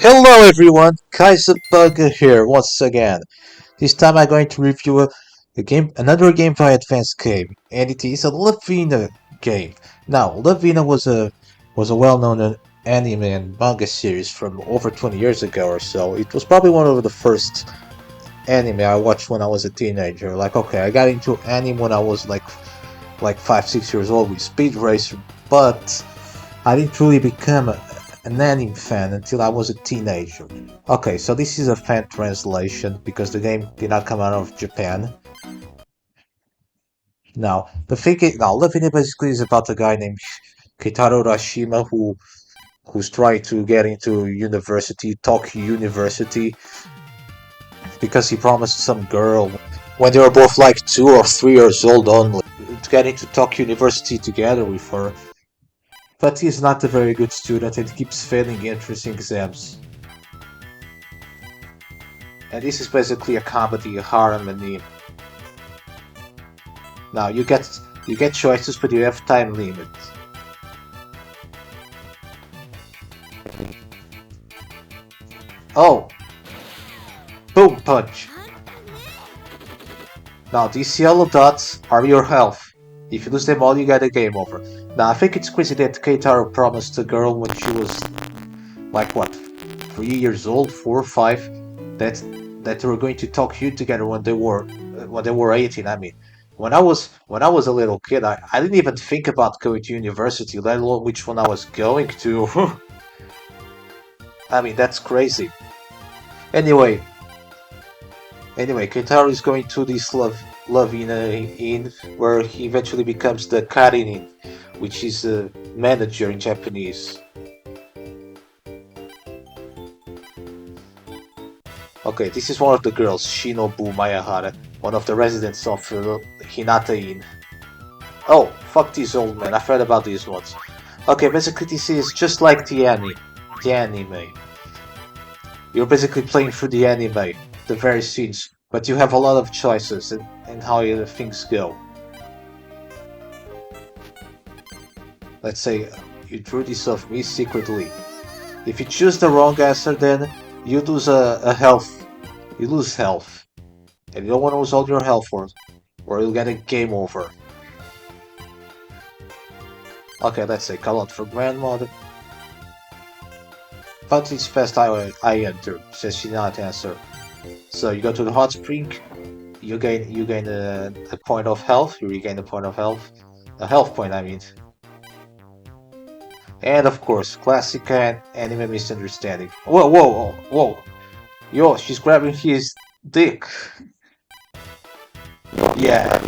Hello everyone, Kaiser here once again. This time I'm going to review another game by Advanced Game, and it is a Love Hina game. Now, Love Hina was a well-known anime and manga series from over 20 years ago or so. It was probably one of the first anime I watched when I was a teenager. Okay, I got into anime when I was like 5, 6 years old with Speed Racer, but I didn't really become an anime fan until I was a teenager. Okay, so this is a fan translation because the game did not come out of Japan. Now, Love Hina basically is about a guy named Keitaro Rashima who's trying to get into university, Tokyo University, because he promised some girl when they were both like 2 or 3 years old only to get into Tokyo University together with her. But he's not a very good student and keeps failing entrance exams. And this is basically a comedy, a harem anime. Now you get choices, but you have time limit. Oh, boom punch. Now these yellow dots are your health. If you lose them all, you get a game over. Now I think it's crazy that Keitaro promised a girl when she was like what, 3 years old, 4 or 5, that that they were going to talk you together when they were 18. I mean, when I was a little kid, I didn't even think about going to university, let alone which one I was going to. I mean, that's crazy. Anyway, anyway, Kentaro is going to this love in where he eventually becomes the Karinin, which is a manager in Japanese. Okay, this is one of the girls, Shinobu Mayahara, one of the residents of Hinata Inn. Oh, fuck these old men, I've heard about these ones. Okay, basically this is just like the anime. You're basically playing through the anime, the very scenes, but you have a lot of choices in how things go. Let's say you drew this off me secretly. If you choose the wrong answer, then you lose a health. You lose health, and you don't want to lose all your health or you'll get a game over. Okay, let's say call out for grandmother. But it's best I enter, says she not answer. So you go to the hot spring. You gain a point of health. You regain a point of health, a health point. I mean, and of course, classic anime misunderstanding. Whoa, whoa, whoa, whoa! Yo, she's grabbing his dick. Yeah, yeah.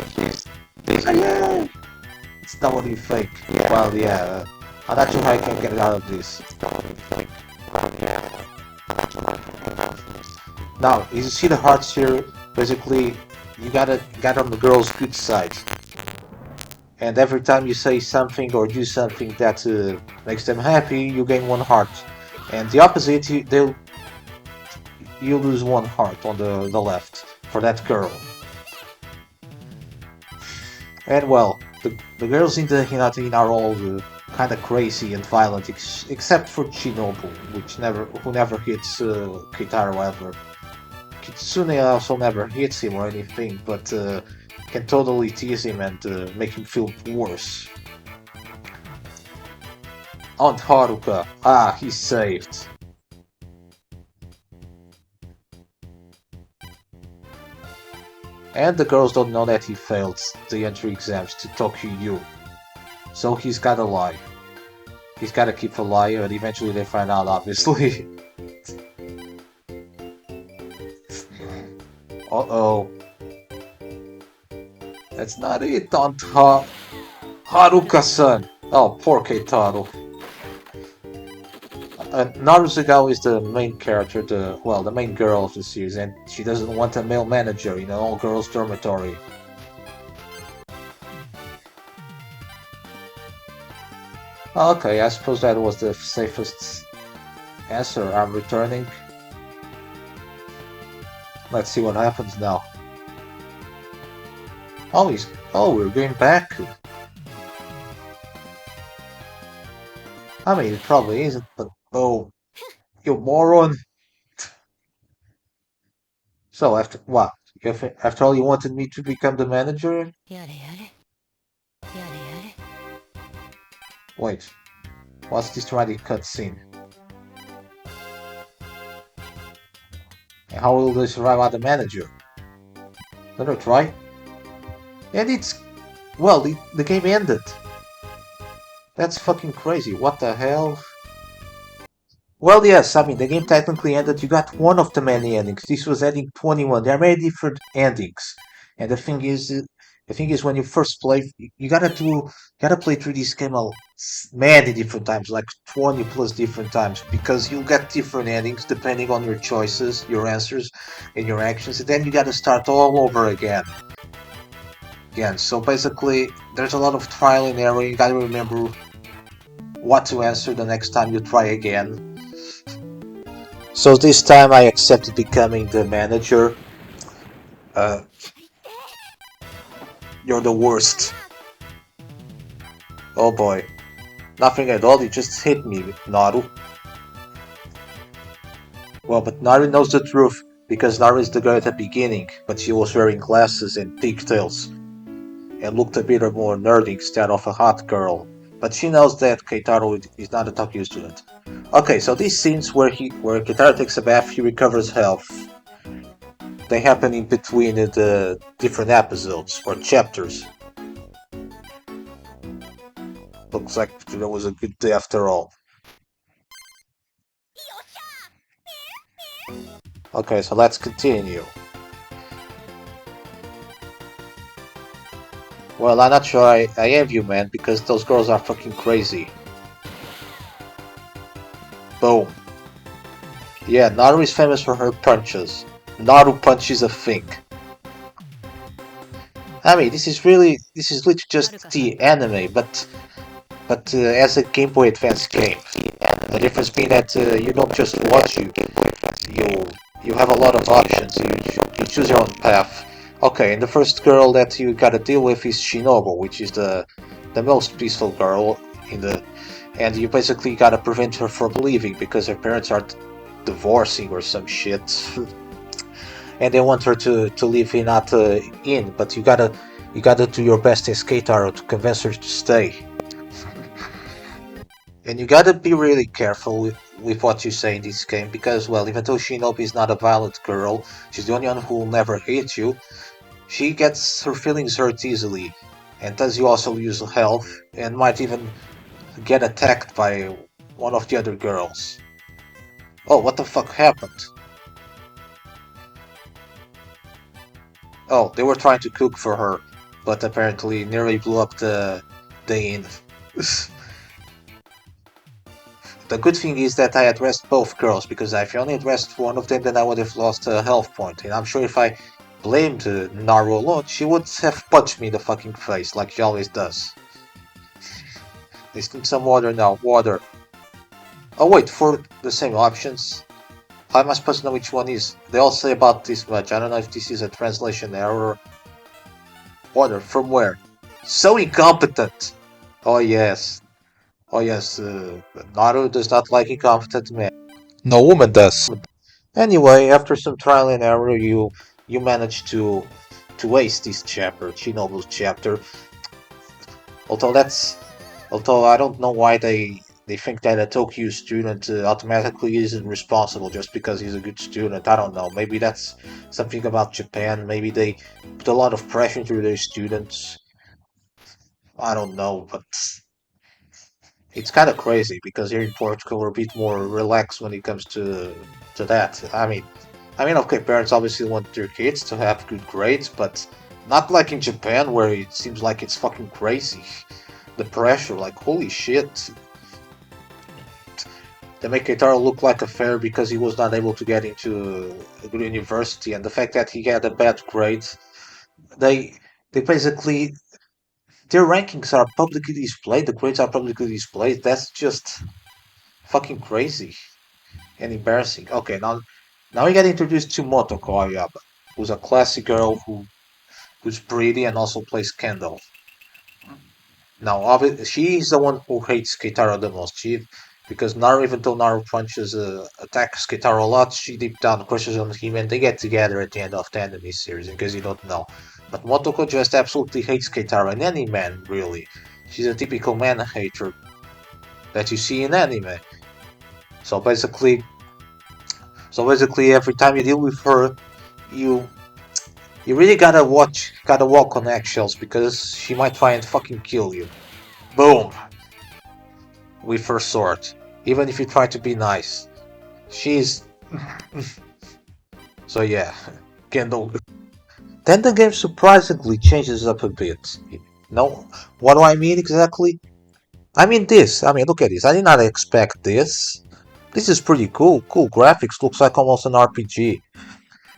It's not what you think. Well, yeah. I'm not sure how I can get out of this. Now, you see the hearts here. Basically, you gotta get on the girl's good side. And every time you say something or do something that makes them happy, you gain one heart. And the opposite, you lose one heart on the left for that girl. And well, the girls in the Hinata are all kind of crazy and violent, except for Shinobu, who never hits Kitaro ever. Kitsune also never hits him or anything, but can totally tease him and make him feel worse. Aunt Haruka, he's saved. And the girls don't know that he failed the entry exams to Tokyo U, so he's gotta lie. He's gotta keep a lie, and eventually they find out, obviously. Uh-oh. That's not it, Aunt Haruka-san! Oh, poor Keitaro. Narusugawa is the main character, the main girl of the series, and she doesn't want a male manager in an all-girls dormitory. Okay, I suppose that was the safest answer. I'm returning. Let's see what happens now. We're going back. I mean, it probably isn't, but oh. You moron! So after what? After all, you wanted me to become the manager? やれやれやれやれ Wait, what's this dramatic cutscene? And how will they survive without the manager? Another try? And the game ended. That's fucking crazy. What the hell? Well, yes, I mean, the game technically ended. You got one of the many endings. This was ending 21. There are many different endings. And the thing is, when you first play, gotta play through this game many different times, like 20 plus different times, because you'll get different endings depending on your choices, your answers, and your actions. And then you gotta start all over again. So basically, there's a lot of trial and error. You gotta remember what to answer the next time you try again. So this time I accepted becoming the manager. Uh, you're the worst. Oh boy. Nothing at all, you just hit me, Naru. Well, but Naru knows the truth, because Naru is the girl at the beginning, but she was wearing glasses and pigtails, and looked a bit more nerdy instead of a hot girl. But she knows that Keitaro is not a Tokyo student. Okay, so these scenes where Keitaro takes a bath, he recovers health. They happen in between the different episodes or chapters. Looks like there was a good day after all. Okay, so let's continue. Well, I'm not sure I have you, man, because those girls are fucking crazy. Boom. Yeah, Naru is famous for her punches. Naru punches a thing. I mean, this is literally just the anime, but as a Game Boy Advance game. The difference being that you don't just watch you you have a lot of options. You choose your own path. Okay, and the first girl that you gotta deal with is Shinobu, which is the most peaceful girl in the, and you basically gotta prevent her from leaving because her parents are divorcing or some shit, and they want her to leave Hinata in, but you gotta do your best as Keitaro to convince her to stay. And you gotta be really careful with what you say in this game because, well, even though Shinobi is not a violent girl, she's the only one who will never hit you. She gets her feelings hurt easily, and does you also use health, and might even get attacked by one of the other girls. Oh, what the fuck happened? Oh, they were trying to cook for her, but apparently nearly blew up the inn. The good thing is that I addressed both girls, because if I only addressed one of them, then I would have lost a health point. And I'm sure if I blamed Naru alone, she would have punched me in the fucking face, like she always does. Let's need some water now. Water. Oh wait, for the same options. How am I supposed to know which one is? They all say about this much. I don't know if this is a translation error. Water, from where? So incompetent! Oh yes. Oh yes, Naru does not like incompetent men. No woman does. Anyway, after some trial and error, you manage to ace this chapter, Shinobu's chapter. Although that's although I don't know why they think that a Tokyo student automatically isn't responsible just because he's a good student. I don't know. Maybe that's something about Japan. Maybe they put a lot of pressure into their students. I don't know, but it's kind of crazy because here in Portugal we're a bit more relaxed when it comes to that. I mean, okay, parents obviously want their kids to have good grades, but not like in Japan where it seems like it's fucking crazy. The pressure, like holy shit. They make Keitaro look like a fair because he was not able to get into a good university, and the fact that he had a bad grade, they they basically their rankings are publicly displayed, the grades are publicly displayed. That's just fucking crazy and embarrassing. Okay, now we get introduced to Motoko Ayaba, who's a classy girl who's pretty and also plays Kendall. Now, she's the one who hates Keitaro the most. Because Naru, even though Naru punches, attacks Kitaro a lot, she deep down crushes on him and they get together at the end of the anime series, in case you don't know. But Motoko just absolutely hates Kitaro and any man, really. She's a typical man hater that you see in anime. So basically, every time you deal with her, you you really gotta walk on eggshells because she might try and fucking kill you. Boom, with her sword. Even if you try to be nice, she's so yeah. Kendall. Then the game surprisingly changes up a bit. No, what do I mean exactly? I mean this. I mean, look at this. I did not expect this. This is pretty cool. Cool graphics. Looks like almost an RPG.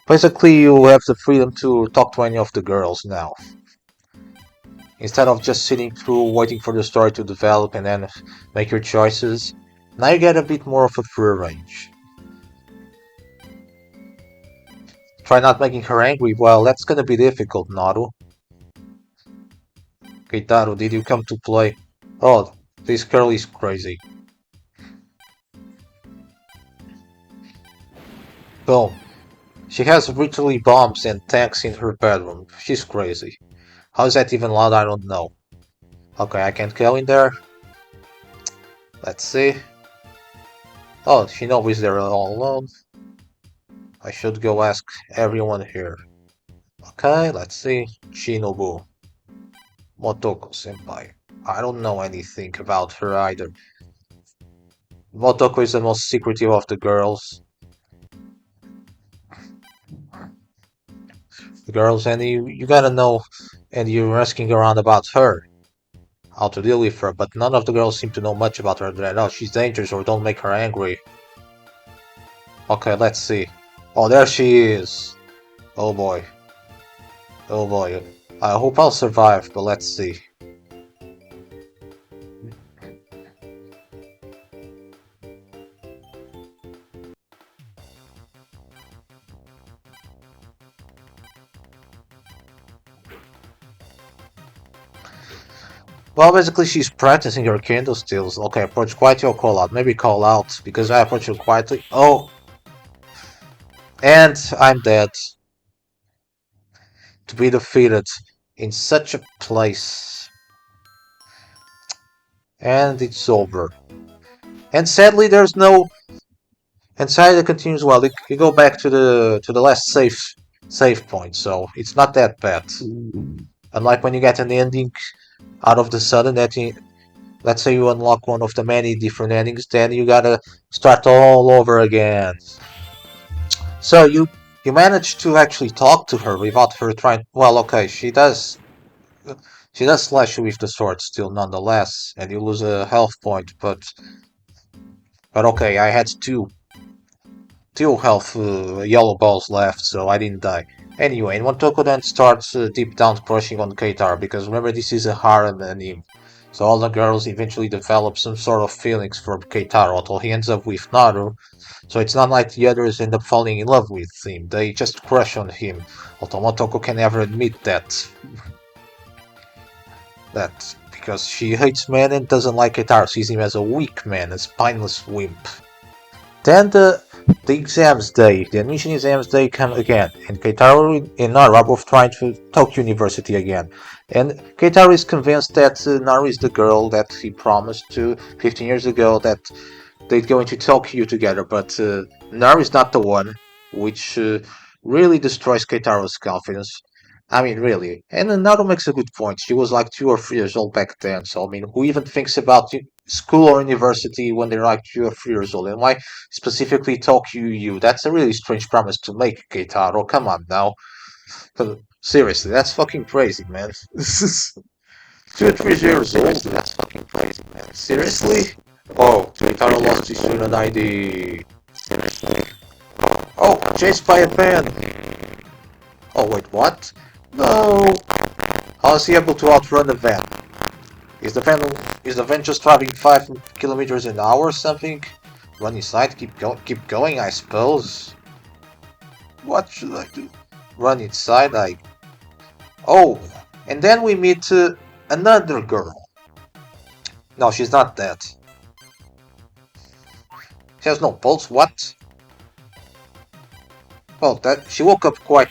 Basically, you have the freedom to talk to any of the girls now. Instead of just sitting through waiting for the story to develop and then make your choices, now you get a bit more of a free range. Try not making her angry. Well, that's gonna be difficult, Naru. Keitaro, did you come to play? Oh, this girl is crazy. Boom. She has literally bombs and tanks in her bedroom. She's crazy. How is that even allowed? I don't know. Okay, I can't go in there. Let's see. Oh, she knows they're all alone. I should go ask everyone here. Okay, let's see. Shinobu. Motoko senpai. I don't know anything about her either. Motoko is the most secretive of the girls. And you gotta know, and you're asking around about her, how to deal with her, but none of the girls seem to know much about her. They're, oh, she's dangerous or don't make her angry. Okay, let's see. Oh, there she is. Oh boy. Oh boy. I hope I'll survive, but let's see. Well, basically, she's practicing her kendo skills. Okay, approach quietly or call out. Maybe call out, because I approach her quietly. Oh, and I'm dead. To be defeated in such a place. And it's over. And sadly, there's no. And sadly, continues well. You go back to the last save point, so it's not that bad. Unlike when you get an ending out of the sudden that let's say you unlock one of the many different endings, then you gotta start all over again. So you manage to actually talk to her without her trying. Well, okay, she does slash you with the sword still, nonetheless, and you lose a health point. But okay, I had two health yellow balls left, so I didn't die. Anyway, and when Toko then starts deep down crushing on Keitar, because remember this is a harem anime, so all the girls eventually develop some sort of feelings for Keitaro until he ends up with Naru. So it's not like the others end up falling in love with him, they just crush on him, although Motoko can never admit that because she hates men and doesn't like Keitaro, sees him as a weak man, a spineless wimp. Then the exams day, the admission exams day come again, and Keitaro and Naru are both trying to Tokyo University again. And Keitaro is convinced that Naru is the girl that he promised to 15 years ago that they'd go into Tokyo together, but Naru is not the one, which really destroys Keitaro's confidence. I mean, really. And Naru makes a good point. She was like 2 or 3 years old back then, so I mean, who even thinks about school or university when they're like 2 or 3 years old? And why specifically Tokyo U? That's a really strange promise to make, Keitaro. Come on now. Seriously, that's fucking crazy, man. This is 2 or 3 years old. That's fucking crazy, man. Seriously? Oh, Keitaro lost his student ID. Seriously? Oh, chased by a van. Oh, wait, what? No. How is he able to outrun the van? Is the van is the van just driving 5 kilometers an hour or something? Run inside, keep going, I suppose. What should I do? Run inside, Oh, and then we meet another girl. No, she's not that. She has no pulse. What? Well, that she woke up quite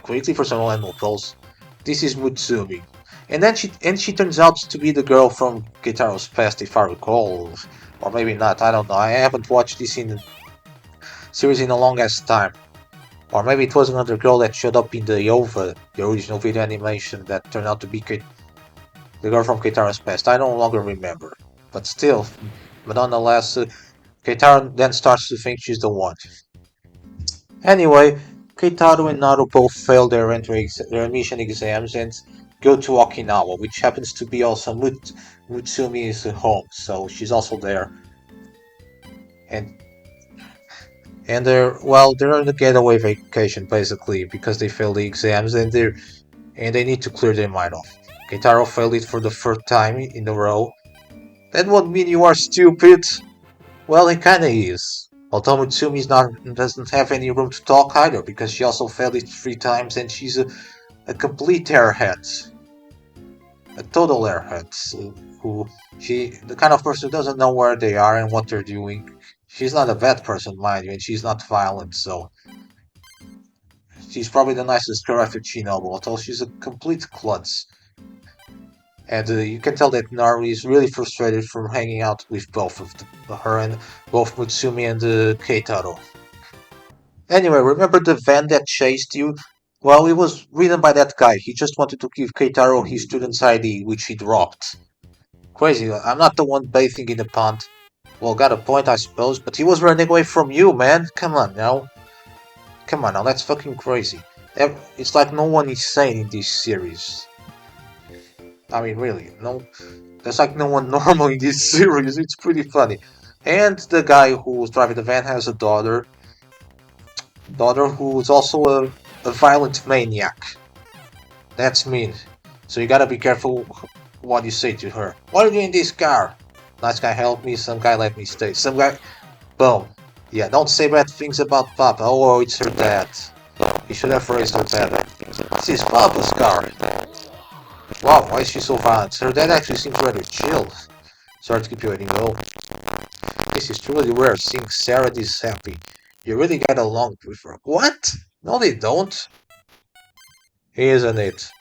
quickly for someone with no pulse. This is Mutsumi. And she turns out to be the girl from Gitaro's past, if I recall. Or maybe not, I don't know. I haven't watched this in series in a long ass time. Or maybe it was another girl that showed up in the OVA, the original video animation that turned out to be the girl from Keitaro's past. I no longer remember. But still, but nonetheless, Keitaro then starts to think she's the one. Anyway, Keitaro and Naru both fail their admission exams and go to Okinawa, which happens to be also Mutsumi's home, so she's also there. And they're on a getaway vacation basically because they failed the exams and they need to clear their mind off. Keitaro failed it for the third time in a row. That won't mean you are stupid. Well, he kinda is. Although Mutsumi doesn't have any room to talk either, because she also failed it 3 times and she's a complete airhead. A total airhead. The kind of person who doesn't know where they are and what they're doing. She's not a bad person, mind you, and she's not violent, so she's probably the nicest character Shinobu, although she's a complete klutz. And you can tell that Naru is really frustrated from hanging out with both of her and both Mutsumi and Keitaro. Anyway, remember the van that chased you? Well, it was ridden by that guy. He just wanted to give Keitaro his student's ID, which he dropped. Crazy, I'm not the one bathing in the pond. Well, got a point, I suppose, but he was running away from you, man. Come on now. Come on now, that's fucking crazy. It's like no one is sane in this series. I mean, really, no. There's like no one normal in this series. It's pretty funny. And the guy who's driving the van has a daughter who's also a violent maniac. That's mean. So you gotta be careful what you say to her. What are you doing in this car? Nice guy helped me, some guy let me stay. Some guy... Boom. Yeah, don't say bad things about Papa. Oh, it's her dad. He should have raised her better. This is Papa's car. Wow, why is she so violent? Her dad actually seems rather chill. Sorry to keep you waiting though. This is truly rare, seeing Sarah this happy. You really get along with her. What? No, they don't. Isn't it?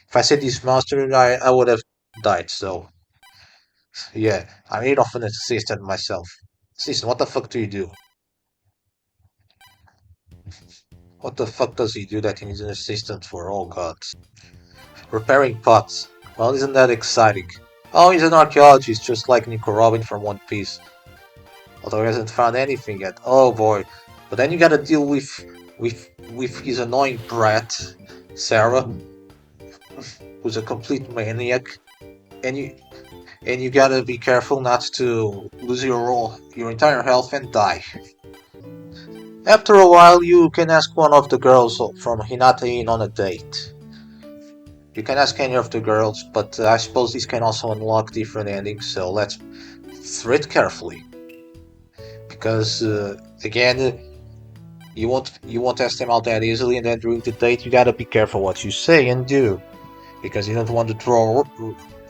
If I said this monster, I would have died, so... Yeah, I need of an assistant myself. Assistant, what the fuck do you do? What the fuck does he do that he needs an assistant for? Oh god. Repairing pots. Well, isn't that exciting? Oh, he's an archaeologist, just like Nico Robin from One Piece. Although he hasn't found anything yet. Oh boy. But then you gotta deal with his annoying brat, Sarah, who's a complete maniac. And you gotta be careful not to lose your entire health and die. After a while, you can ask one of the girls from Hinata in on a date. You can ask any of the girls, but I suppose these can also unlock different endings, so let's thread carefully. Because, again, you won't ask them out that easily, and then during the date you gotta be careful what you say and do. Because you don't want to draw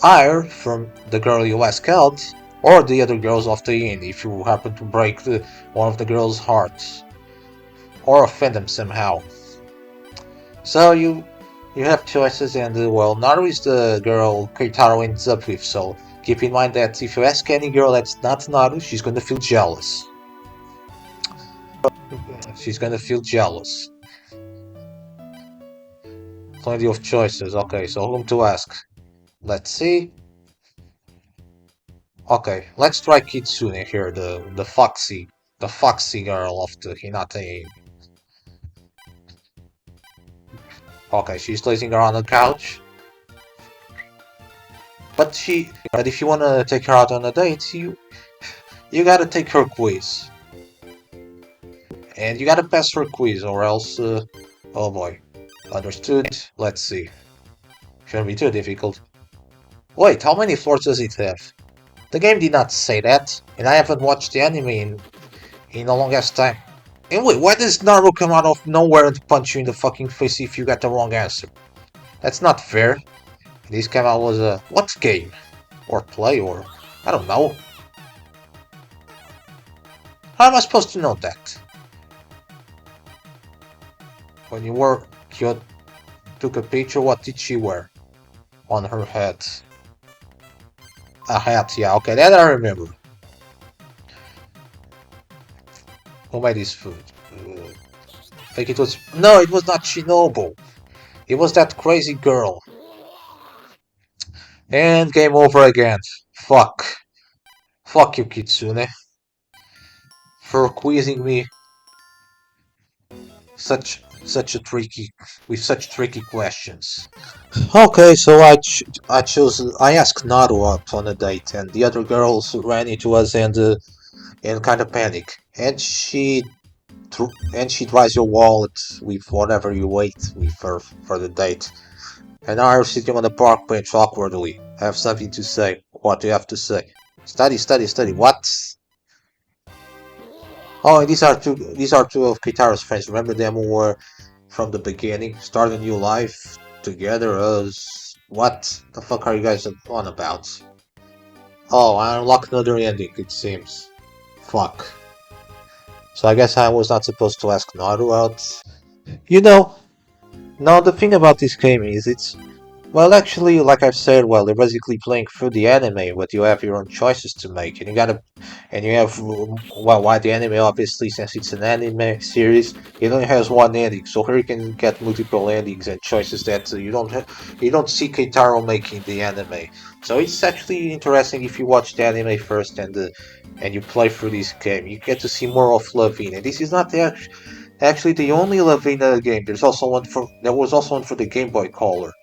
ire from the girl you ask out, or the other girls of the inn if you happen to break one of the girls' hearts. Or offend them somehow. So you have choices, and well, Naru is the girl Keitaro ends up with, so keep in mind that if you ask any girl that's not Naru, she's gonna feel jealous. She's gonna feel jealous. Plenty of choices. Okay, so whom to ask? Let's see. Okay, let's try Kitsune here, the foxy girl of the Hinata. Okay, she's lazing around the couch. But if you wanna take her out on a date, you gotta take her quiz. And you gotta pass her quiz, or else, oh boy. Understood? Let's see. Shouldn't be too difficult. Wait, how many floors does it have? The game did not say that, and I haven't watched the anime in a long ass time. And wait, why does Naru come out of nowhere and punch you in the fucking face if you got the wrong answer? That's not fair. This came out was a... what game? Or play, or... I don't know. How am I supposed to know that? When you took a picture, what did she wear on her head? A hat, yeah, okay, that I remember. Who made this food? I think it was. No, it was not Shinobu. It was that crazy girl. And game over again. Fuck. Fuck you, Kitsune, for quizzing me such a tricky with such tricky questions. Okay, so I asked Naru out on a date, and the other girls ran into us and kind of panic. And she tries your wallet with whatever you ate with her for the date. And I was sitting on the park bench awkwardly. I have something to say. What do you have to say? Study, study, study. What? Oh, and these are two of Kitaro's friends. Remember them who were from the beginning, start a new life together as what the fuck are you guys on about? Oh, I unlocked another ending, it seems. Fuck. So I guess I was not supposed to ask Naru out. You know, now the thing about this game is well, actually, like I've said, well, they're basically playing through the anime, but you have your own choices to make, and you have, well, why the anime, obviously, since it's an anime series, it only has one ending, so here you can get multiple endings and choices that you don't see Keitaro making the anime. So it's actually interesting if you watch the anime first and you play through this game. You get to see more of Love Hina. This is not actually the only Love Hina game. There was also one for the Game Boy Color.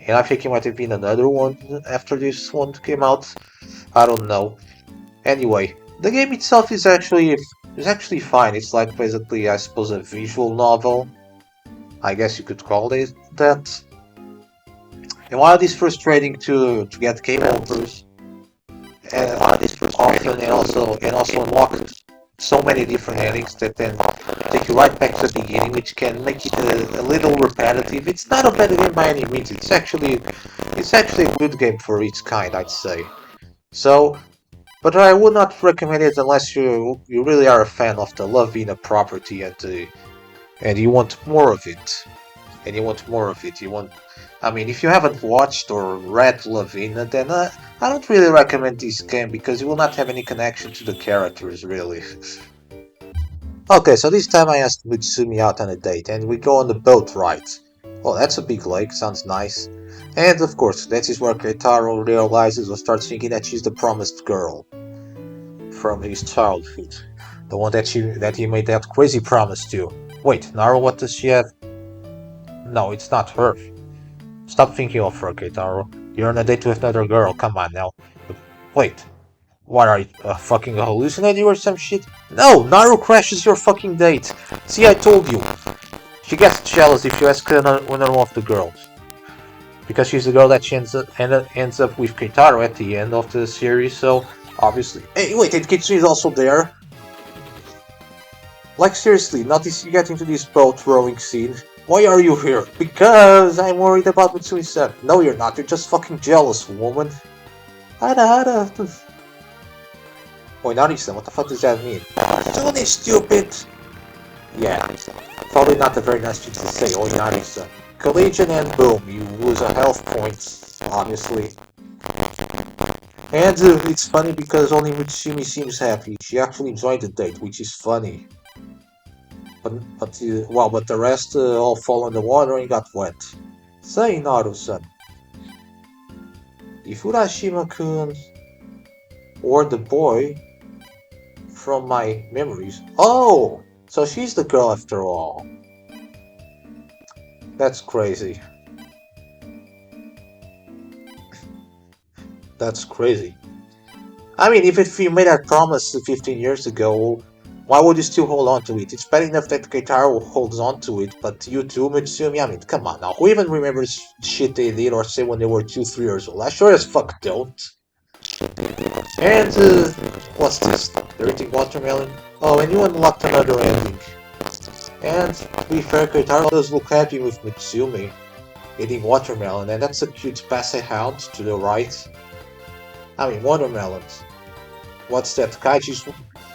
And I think it might have been another one after this one came out. I don't know. Anyway, the game itself is actually fine. It's like basically, I suppose, a visual novel. I guess you could call it that. And while it is frustrating to get game overs, and while it is frustrating and also unlock so many different endings that then take you right back to the beginning, which can make it a little repetitive. It's not a bad game by any means. It's actually a good game for its kind, I'd say. So, but I would not recommend it unless you really are a fan of the Love Hina property and you want more of it. And you want more of it. I mean, if you haven't watched or read Love Hina, then I don't really recommend this game because you will not have any connection to the characters, really. Okay, so this time I asked Mitsumi out on a date, and we go on the boat ride. Well, that's a big lake, sounds nice. And of course, that is where Keitaro realizes or starts thinking that she's the promised girl from his childhood. The one that he made that crazy promise to. Wait, Naru, what does she have? No, it's not her. Stop thinking of her, Keitaro. You're on a date with another girl, come on now. Wait, what are you, fucking hallucinating or some shit? No, Naru crashes your fucking date. See, I told you. She gets jealous if you ask another one of the girls. Because she's the girl that she ends up with Keitaro at the end of the series, so obviously. Hey, wait, and Kitsune is also there? Like, seriously, not this, you get into this boat rowing scene. Why are you here? Because I'm worried about Mitsui-san. No, you're not, you're just fucking jealous, woman. Hada. Oinari-san, what the fuck does that mean? Sune, stupid! Yeah, probably not a very nice thing to say, Oinari-san. Collision and boom, you lose a health point, obviously. And it's funny because only Mitsumi seems happy. She actually enjoyed the date, which is funny. But the rest all fall in the water and got wet. Say, Naru-san, if Urashima-kun or the boy from my memories. Oh, so she's the girl after all. That's crazy. That's crazy. I mean, if you made that promise 15 years ago, why would you still hold on to it? It's bad enough that Keitaro holds on to it, but you too, Mitsumi? I mean, come on now. Who even remembers shit they did or say when they were 2, 3 years old? I sure as fuck don't. And, what's this? They're eating watermelon? Oh, and you unlocked another ending. And, to be fair, Keitaro does look happy with Mitsumi eating watermelon, and that's a cute passe hound to the right. I mean, watermelons. What's that? Kaiji's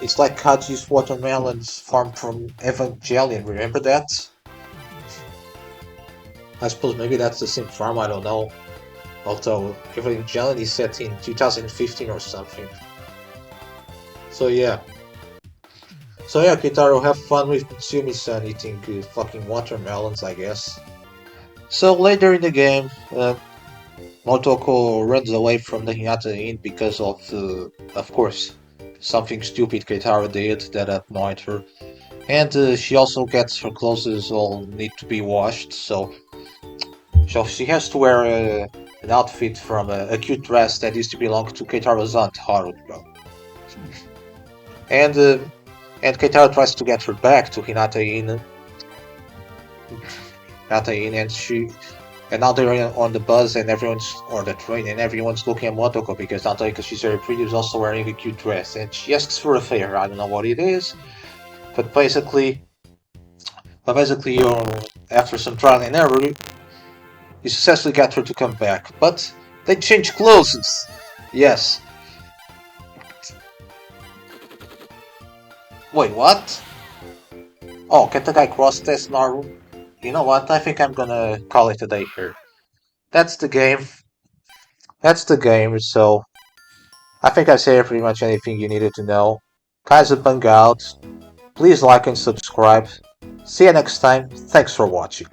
It's like Kaji's watermelons farmed from Evangelion, remember that? I suppose maybe that's the same farm, I don't know. Although Evangelion is set in 2015 or something. So yeah. So yeah, Kitaro, have fun with Mitsumi-san eating fucking watermelons, I guess. So later in the game, Motoko runs away from the Hinata Inn because of course, something stupid Keitaro did that annoyed her. And she also gets her clothes all need to be washed, so she has to wear an outfit from a cute dress that used to belong to Keitaro's aunt, Haruka. And uh, and Keitaro tries to get her back to Hinata Inn, and now they're on the bus and everyone's or the train and everyone's looking at Motoko because not only because she's very pretty, is also wearing a cute dress, and she asks for a favor. I don't know what it is, but basically, after some trial and error, you successfully get her to come back. But they change clothes. Yes. Wait, what? Oh, can the guy cross test Naru? You know what? I think I'm gonna call it a day here. That's the game. That's the game. So I think I said pretty much anything you needed to know. Kaiser out. Please like and subscribe. See you next time. Thanks for watching.